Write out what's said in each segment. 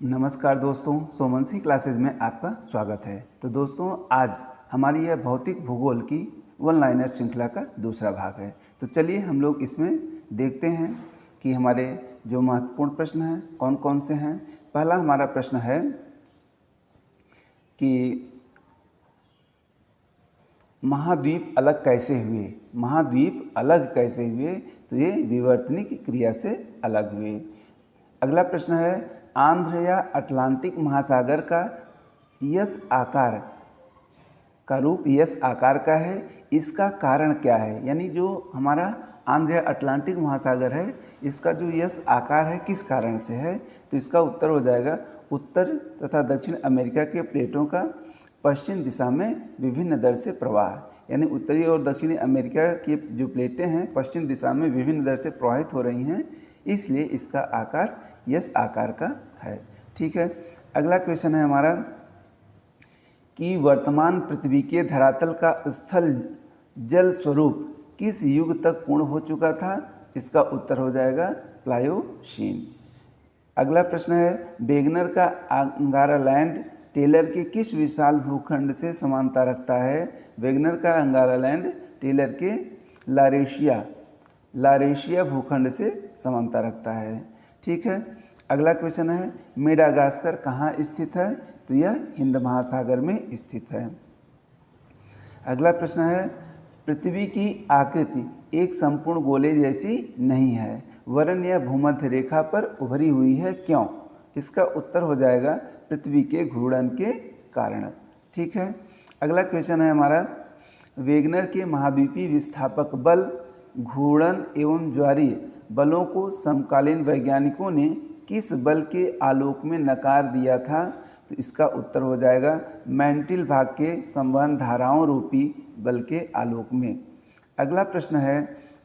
नमस्कार दोस्तों, सोमनसी क्लासेज में आपका स्वागत है। तो दोस्तों, आज हमारी यह भौतिक भूगोल की वन लाइनर श्रृंखला का दूसरा भाग है। तो चलिए हम लोग इसमें देखते हैं कि हमारे जो महत्वपूर्ण प्रश्न हैं कौन कौन से हैं। पहला हमारा प्रश्न है कि महाद्वीप अलग कैसे हुए। महाद्वीप अलग कैसे हुए? तो ये विवर्तनिक क्रिया से अलग हुए। अगला प्रश्न है, आंध्र या अटलांटिक महासागर का यस आकार का रूप यस आकार का है, इसका कारण क्या है? यानी जो हमारा आंध्र या अटलांटिक महासागर है, इसका जो यस आकार है किस कारण से है? तो इसका उत्तर हो जाएगा उत्तर तथा दक्षिण अमेरिका के प्लेटों का पश्चिम दिशा में विभिन्न दर से प्रवाह। यानी उत्तरी और दक्षिणी अमेरिका की जो प्लेटें हैं पश्चिम दिशा में विभिन्न दर से प्रवाहित हो रही हैं, इसलिए इसका आकार यस आकार का है। ठीक है। अगला क्वेश्चन है हमारा कि वर्तमान पृथ्वी के धरातल का स्थल जल स्वरूप किस युग तक पूर्ण हो चुका था? इसका उत्तर हो जाएगा प्लायोशीन। अगला प्रश्न है, वेगनर का अंगारालैंड टेलर के किस विशाल भूखंड से समानता रखता है? वेगनर का अंगारालैंड टेलर के लारेशिया भूखंड से समानता रखता है। ठीक है। अगला क्वेश्चन है, मेडागास्कर कहाँ स्थित है? तो यह हिंद महासागर में स्थित है। अगला प्रश्न है, पृथ्वी की आकृति एक संपूर्ण गोले जैसी नहीं है, वरन यह भूमध्य रेखा पर उभरी हुई है, क्यों? इसका उत्तर हो जाएगा पृथ्वी के घूर्णन के कारण। ठीक है। अगला क्वेश्चन है हमारा, वेगनर के महाद्वीपीय विस्थापक बल, घूर्णन एवं ज्वारीय बलों को समकालीन वैज्ञानिकों ने किस बल के आलोक में नकार दिया था? तो इसका उत्तर हो जाएगा मैंटिल भाग के संवहन धाराओं रूपी बल के आलोक में। अगला प्रश्न है,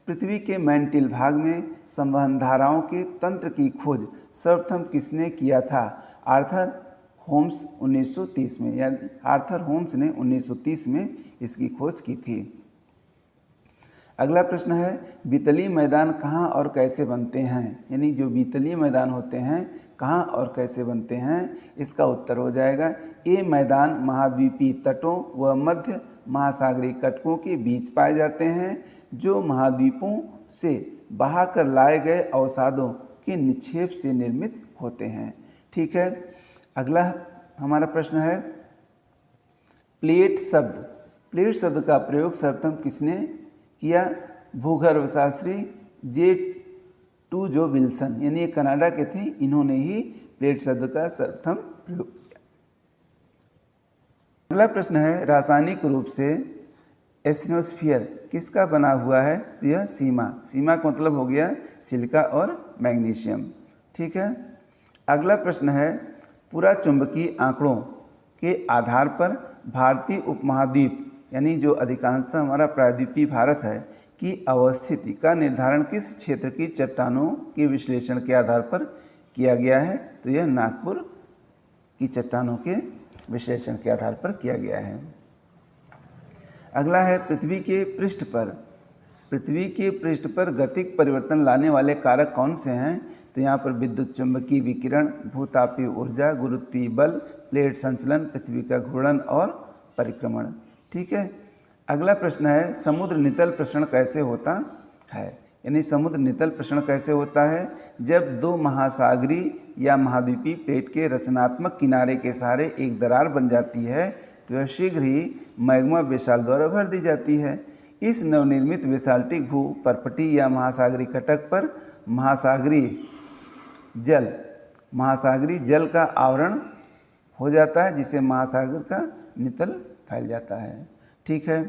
पृथ्वी के मैंटिल भाग में संवहन धाराओं के तंत्र की खोज सर्वप्रथम किसने किया था? आर्थर होम्स 1930 में, यानी आर्थर होम्स ने 1930 में इसकी खोज की थी। अगला प्रश्न है, बीतलीय मैदान कहाँ और कैसे बनते हैं? यानी जो बीतलीय मैदान होते हैं कहाँ और कैसे बनते हैं? इसका उत्तर हो जाएगा ये मैदान महाद्वीपीय तटों व मध्य महासागरीय कटकों के बीच पाए जाते हैं, जो महाद्वीपों से बहाकर लाए गए अवसादों के निक्षेप से निर्मित होते हैं। ठीक है। अगला हमारा प्रश्न है, प्लेट शब्द का प्रयोग सर्वप्रथम किसने किया? भूगर्भशास्त्री J2 विल्सन, यानी ये कनाडा के थे, इन्होंने ही प्लेट शब्द का सर्वप्रथम प्रयोग किया। अगला प्रश्न है, रासायनिक रूप से एस्थिनोस्फीयर किसका बना हुआ है? तो यह सीमा का मतलब हो गया सिलिका और मैग्नीशियम। ठीक है। अगला प्रश्न है, पूरा चुंबकीय आंकड़ों के आधार पर भारतीय उपमहाद्वीप, यानी जो अधिकांशतः हमारा प्रायद्वीपीय भारत है, की अवस्थिति का निर्धारण किस क्षेत्र की चट्टानों के विश्लेषण के आधार पर किया गया है? तो यह नागपुर की चट्टानों के विश्लेषण के आधार पर किया गया है। अगला है, पृथ्वी के पृष्ठ पर गतिक परिवर्तन लाने वाले कारक कौन से हैं? तो यहाँ पर विद्युत चुंबकीय विकिरण, भूतापीय ऊर्जा, गुरुत्वीय बल, प्लेट संचलन, पृथ्वी का घूर्णन और परिक्रमण। ठीक है। अगला प्रश्न है, समुद्र नितल प्रसरण कैसे होता है? यानी समुद्र नितल प्रसरण कैसे होता है? जब दो महासागरीय या महाद्वीपीय प्लेट के रचनात्मक किनारे के सहारे एक दरार बन जाती है, तो यह शीघ्र ही मैग्मा बेसाल्ट द्वारा भर दी जाती है। इस नवनिर्मित बेसाल्टिक भू परपटी या महासागरीय कटक पर महासागरीय जल का आवरण हो जाता है, जिससे महासागर का नितल फैल जाता है। ठीक है।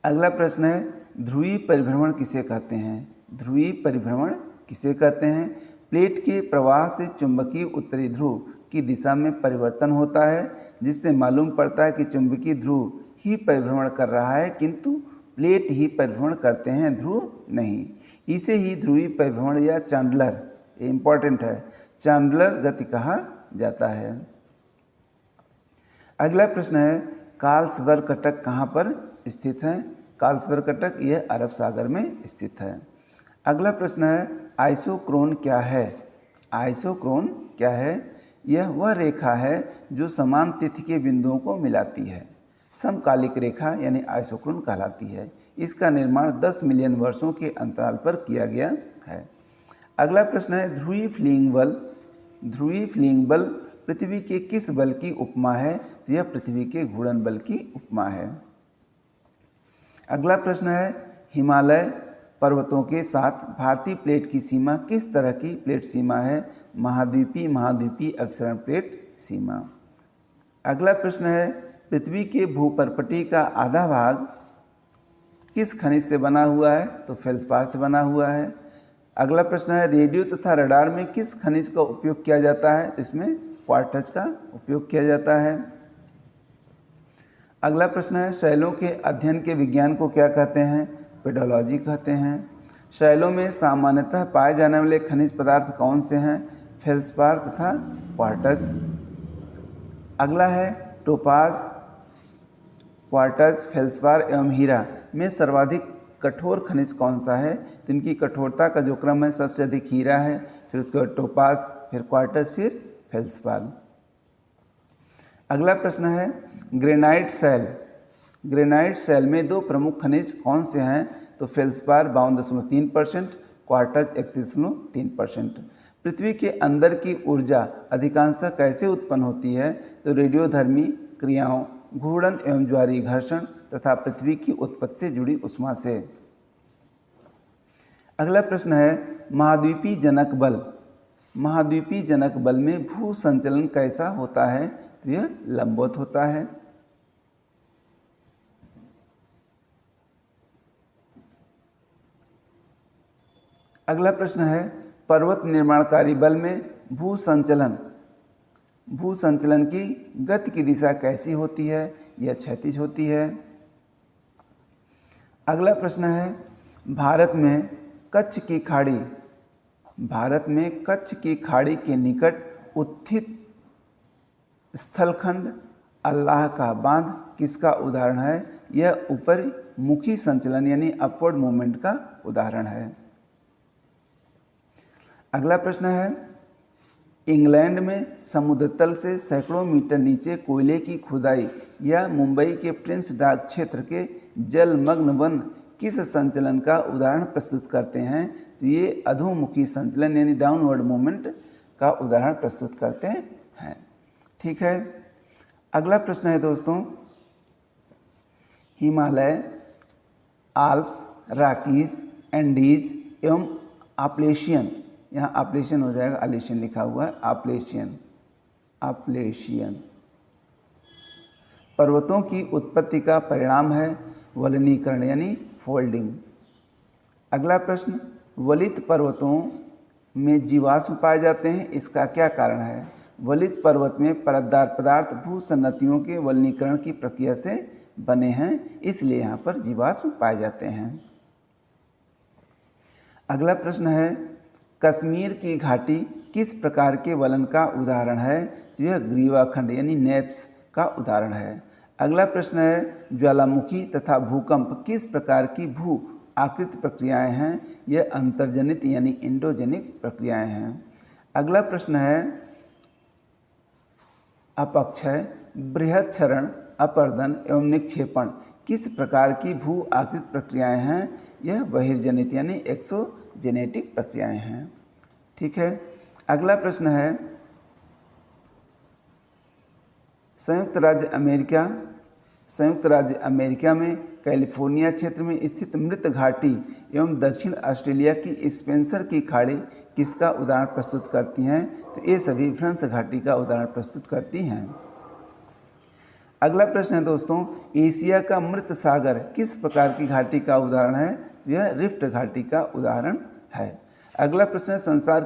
अगला प्रश्न है, ध्रुवीय परिभ्रमण किसे कहते हैं? ध्रुवीय परिभ्रमण किसे कहते हैं? प्लेट के प्रवाह से चुंबकीय उत्तरी ध्रुव की दिशा में परिवर्तन होता है, जिससे मालूम पड़ता है कि चुंबकीय ध्रुव ही परिभ्रमण कर रहा है, किंतु प्लेट ही परिभ्रमण करते हैं, ध्रुव नहीं। इसे ही ध्रुवीय परिभ्रमण या चांडलर, इम्पॉर्टेंट है, चांडलर गति कहा जाता है। अगला प्रश्न है, कार्लसबर्ग कटक कहाँ पर स्थित है? कार्लसबर्ग कटक यह अरब सागर में स्थित है। अगला प्रश्न है, आइसोक्रोन क्या है? आइसोक्रोन क्या है? यह वह रेखा है जो समान तिथि के बिंदुओं को मिलाती है। समकालिक रेखा यानी आइसोक्रोन कहलाती है। इसका निर्माण 10 मिलियन वर्षों के अंतराल पर किया गया है। अगला प्रश्न है ध्रुवीय फ्लीइंग बल। ध्रुवीय फ्लीइंग बल पृथ्वी के किस बल की उपमा है? तो यह पृथ्वी के घूर्णन बल की उपमा है। अगला प्रश्न है हिमालय पर्वतों के साथ भारतीय प्लेट की सीमा किस तरह की प्लेट सीमा है? महाद्वीपीय अक्षरण प्लेट सीमा। अगला प्रश्न है पृथ्वी के भूपर्पटी का आधा भाग किस खनिज से बना हुआ है? तो फेल्सपार से बना हुआ है। अगला प्रश्न है रेडियो तथा रडार में किस खनिज का उपयोग किया जाता है? तो इसमें क्वार्ट्ज का उपयोग किया जाता है। अगला प्रश्न है शैलों के अध्ययन के विज्ञान को क्या कहते हैं? पेडोलॉजी कहते हैं। शैलों में सामान्यतः पाए जाने वाले खनिज पदार्थ कौन से हैं? फेल्सपार तथा क्वार्ट्ज। अगला है टोपाज, क्वार्ट्ज, फेल्सपार एवं हीरा में सर्वाधिक कठोर खनिज कौन सा है? तो इनकी कठोरता का जो क्रम है सबसे अधिक हीरा है, फिर उसके बाद टोपाज, फिर क्वार्ट्ज, फिर फेल्सपार। अगला प्रश्न है ग्रेनाइट शैल। ग्रेनाइट शैल में दो प्रमुख खनिज कौन से हैं? तो फेल्सपार 52.3%, क्वार्ट्ज 31.3%। पृथ्वी के अंदर की ऊर्जा अधिकांशतः कैसे उत्पन्न होती है? तो रेडियोधर्मी क्रियाओं, घूर्णन एवं ज्वारीय घर्षण तथा पृथ्वी की उत्पत्ति से जुड़ी उष्मा से। अगला प्रश्न है महाद्वीपीय जनक बल। महाद्वीपीय जनक बल में भू संचलन कैसा होता है? तो यह लंबवत होता है। अगला प्रश्न है पर्वत निर्माणकारी बल में भू संचलन की गति की दिशा कैसी होती है? यह क्षैतिज होती है। अगला प्रश्न है भारत में कच्छ की खाड़ी के निकट उत्थित स्थलखंड अल्लाह का बांध किसका उदाहरण है? यह ऊपर मुखी संचलन यानी अपवर्ड मूवमेंट का उदाहरण है। अगला प्रश्न है इंग्लैंड में समुद्र तल से सैकड़ों मीटर नीचे कोयले की खुदाई या मुंबई के प्रिंस डॉक क्षेत्र के जलमग्न वन किस संचलन का उदाहरण प्रस्तुत करते हैं? तो ये अधोमुखी संचलन यानी डाउनवर्ड मूवमेंट का उदाहरण प्रस्तुत करते हैं। ठीक है। अगला प्रश्न है दोस्तों हिमालय, आल्प्स, रॉकीज, एंडीज एवं आपलेशियन, यहाँ आपलेशियन हो जाएगा, आलेशियन लिखा हुआ है, आपलेशियन पर्वतों की उत्पत्ति का परिणाम है वलनीकरण यानी फोल्डिंग। अगला प्रश्न वलित पर्वतों में जीवाश्म पाए जाते हैं, इसका क्या कारण है? वलित पर्वत में परतदार पदार्थ भूसन्नतियों के वलनीकरण की प्रक्रिया से बने हैं, इसलिए यहाँ पर जीवाश्म पाए जाते हैं। अगला प्रश्न है कश्मीर की घाटी किस प्रकार के वलन का उदाहरण है? तो यह ग्रीवाखंड यानी नेप्स का उदाहरण है। अगला प्रश्न है ज्वालामुखी तथा भूकंप किस प्रकार की भू आकृति प्रक्रियाएं हैं? यह अंतर्जनित यानी एंडोजेनिक प्रक्रियाएं हैं। अगला प्रश्न है अपक्षय, बृहद क्षरण, अपर्दन एवं निक्षेपण किस प्रकार की भू आकृति प्रक्रियाएं हैं? यह बहिर्जनित यानी एक्सोजेनेटिक प्रक्रियाएं हैं। ठीक है। अगला प्रश्न है संयुक्त राज्य अमेरिका में कैलिफोर्निया क्षेत्र में स्थित मृत घाटी एवं दक्षिण ऑस्ट्रेलिया की स्पेंसर की खाड़ी किसका उदाहरण प्रस्तुत करती हैं? तो ये सभी फ्रांस घाटी का उदाहरण प्रस्तुत करती हैं। अगला प्रश्न है दोस्तों एशिया का मृत सागर किस प्रकार की घाटी का उदाहरण है? यह रिफ्ट घाटी का उदाहरण है। अगला प्रश्न है संसार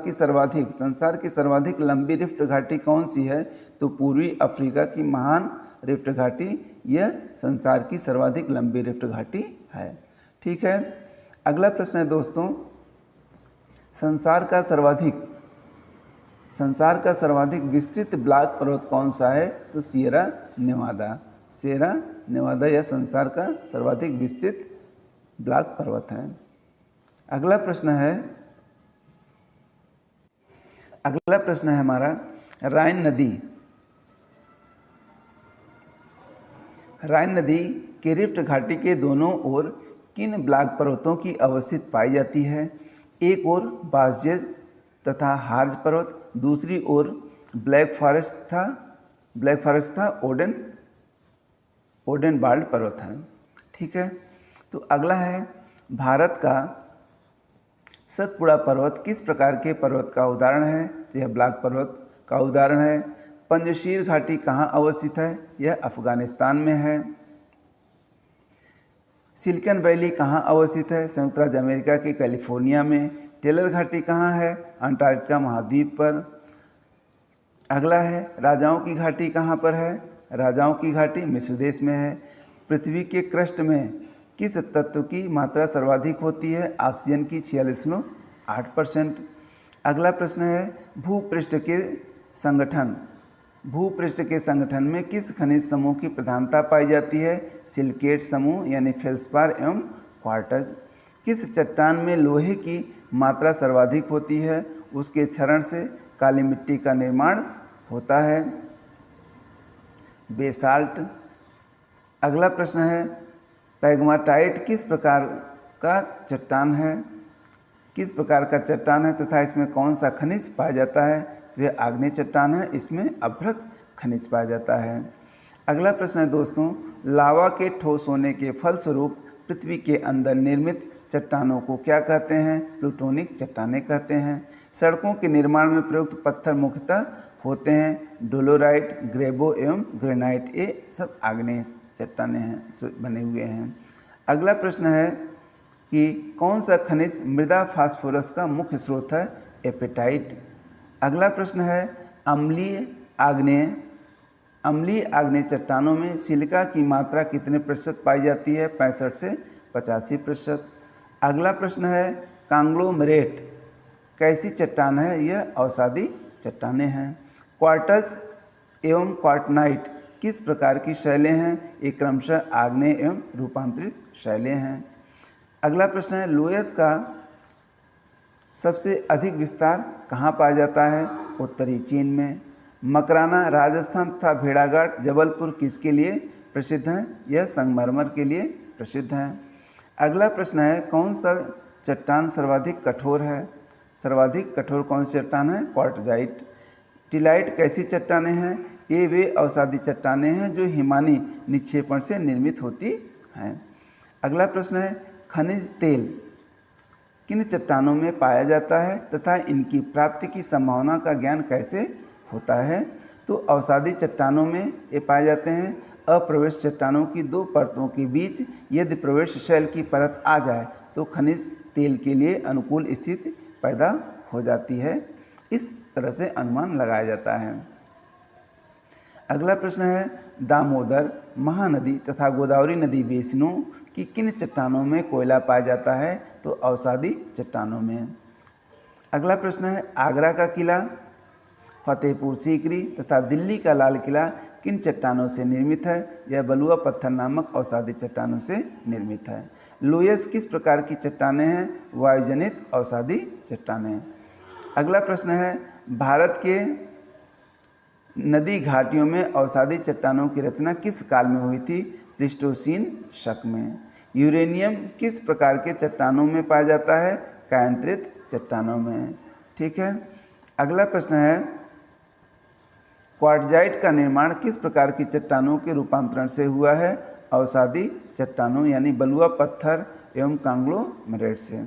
की सर्वाधिक लंबी रिफ्ट घाटी कौन सी है? तो पूर्वी अफ्रीका की महान रिफ्ट घाटी यह संसार की सर्वाधिक लंबी रिफ्ट घाटी है। ठीक है। अगला प्रश्न है दोस्तों संसार का सर्वाधिक विस्तृत ब्लॉक पर्वत कौन सा है? तो सियरा नेवादा यह संसार का सर्वाधिक विस्तृत ब्लॉक पर्वत है। अगला प्रश्न है अगला प्रश्न है हमारा, राइन नदी के रिफ्ट घाटी के दोनों ओर किन ब्लैक पर्वतों की अवस्थित पाई जाती है? एक ओर बासजेज तथा हार्ज पर्वत, दूसरी ओर ब्लैक फॉरेस्ट था ओडेनबाल्ड पर्वत है। ठीक है, तो अगला है, भारत का सतपुड़ा पर्वत किस प्रकार के पर्वत का उदाहरण है? तो यह ब्लैक पर्वत का उदाहरण है। पंजशीर घाटी कहाँ अवस्थित है? यह अफगानिस्तान में है। सिलिकॉन वैली कहाँ अवस्थित है? संयुक्त राज्य अमेरिका के कैलिफोर्निया में। टेलर घाटी कहाँ है? अंटार्कटिका महाद्वीप पर। अगला है, राजाओं की घाटी कहाँ पर है? राजाओं की घाटी मिस्र देश में है। पृथ्वी के क्रस्ट में किस तत्व की मात्रा सर्वाधिक होती है? ऑक्सीजन की 46.8%। अगला प्रश्न है, भूपृष्ठ के संगठन में किस खनिज समूह की प्रधानता पाई जाती है? सिलिकेट समूह यानी फेल्सपार एवं क्वार्ट्ज। किस चट्टान में लोहे की मात्रा सर्वाधिक होती है? उसके क्षरण से काली मिट्टी का निर्माण होता है, बेसाल्ट। अगला प्रश्न है, पैग्माटाइट किस प्रकार का चट्टान है तथा इसमें कौन सा खनिज पाया जाता है? तो यह आग्नेय चट्टान है, इसमें अभ्रक खनिज पाया जाता है। अगला प्रश्न है दोस्तों, लावा के ठोस होने के फलस्वरूप पृथ्वी के अंदर निर्मित चट्टानों को क्या कहते हैं? प्लूटोनिक चट्टानें कहते हैं। सड़कों के निर्माण में प्रयुक्त पत्थर मुख्यतः होते हैं डोलोराइट, ग्रेबो एवं ग्रेनाइट। ये सब आग्नेय चट्टानें हैं, बने हुए हैं। अगला प्रश्न है कि कौन सा खनिज मृदा फास्फोरस का मुख्य स्रोत है? एपेटाइट। अगला प्रश्न है, अम्लीय आग्नेय चट्टानों में सिलिका की मात्रा कितने प्रतिशत पाई जाती है? 65 से 85%। अगला प्रश्न है, कांग्लोमेरेट कैसी चट्टान है? यह अवसादी चट्टानें हैं। क्वार्ट्ज एवं क्वार्टनाइट किस प्रकार की शैलें हैं? ये क्रमशः आग्नेय एवं रूपांतरित शैलें हैं। अगला प्रश्न है, लोयस का सबसे अधिक विस्तार कहाँ पाया जाता है? उत्तरी चीन में। मकराना राजस्थान तथा भेड़ाघाट जबलपुर किसके लिए प्रसिद्ध हैं? यह संगमरमर के लिए प्रसिद्ध हैं। अगला प्रश्न है, कौन सा चट्टान सर्वाधिक कठोर है? सर्वाधिक कठोर कौन सी चट्टान है? क्वार्टजाइट। टिलाइट कैसी चट्टानें हैं? ये वे अवसादी चट्टानें हैं जो हिमानी निक्षेपण से निर्मित होती हैं। अगला प्रश्न है, खनिज तेल किन चट्टानों में पाया जाता है तथा इनकी प्राप्ति की संभावना का ज्ञान कैसे होता है? तो अवसादी चट्टानों में ये पाए जाते हैं। अप्रवेश चट्टानों की दो परतों के बीच यदि प्रवेश शैल की परत आ जाए तो खनिज तेल के लिए अनुकूल स्थिति पैदा हो जाती है। इस तरह से अनुमान लगाया जाता है। अगला प्रश्न है, दामोदर, महानदी तथा गोदावरी नदी बेसिनों की किन चट्टानों में कोयला पाया जाता है? तो अवसादी चट्टानों में। अगला प्रश्न है, आगरा का किला, फतेहपुर सीकरी तथा दिल्ली का लाल किला किन चट्टानों से निर्मित है? यह बलुआ पत्थर नामक अवसादी चट्टानों से निर्मित है। लोयस किस प्रकार की चट्टानें हैं? वायुजनित अवसादी चट्टानें। अगला प्रश्न है, भारत के नदी घाटियों में अवसादी चट्टानों की रचना किस काल में हुई थी? प्लीस्टोसीन शक में। यूरेनियम किस प्रकार के चट्टानों में पाया जाता है? कायांतरित चट्टानों में। ठीक है। अगला प्रश्न है, क्वार्टजाइट का निर्माण किस प्रकार की चट्टानों के रूपांतरण से हुआ है? अवसादी चट्टानों यानी बलुआ पत्थर एवं कांग्लोमेरेट से।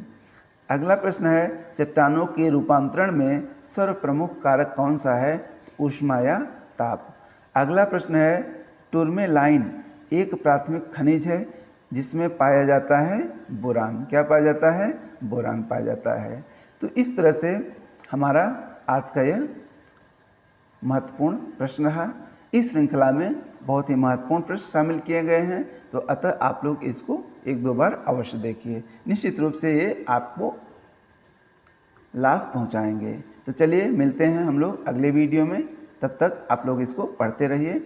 अगला प्रश्न है, चट्टानों के रूपांतरण में सर्वप्रमुख कारक कौन सा है? ऊष्मा या ताप। अगला प्रश्न है, टूरमेलाइन एक प्राथमिक खनिज है जिसमें पाया जाता है बोरान। क्या पाया जाता है? बोरान पाया जाता है। तो इस तरह से हमारा आज का यह महत्वपूर्ण प्रश्न रहा। इस श्रृंखला में बहुत ही महत्वपूर्ण प्रश्न शामिल किए गए हैं, तो अतः आप लोग इसको एक दो बार अवश्य देखिए। निश्चित रूप से ये आपको लाभ पहुंचाएंगे। तो चलिए मिलते हैं हम लोग अगले वीडियो में। तब तक आप लोग इसको पढ़ते रहिए।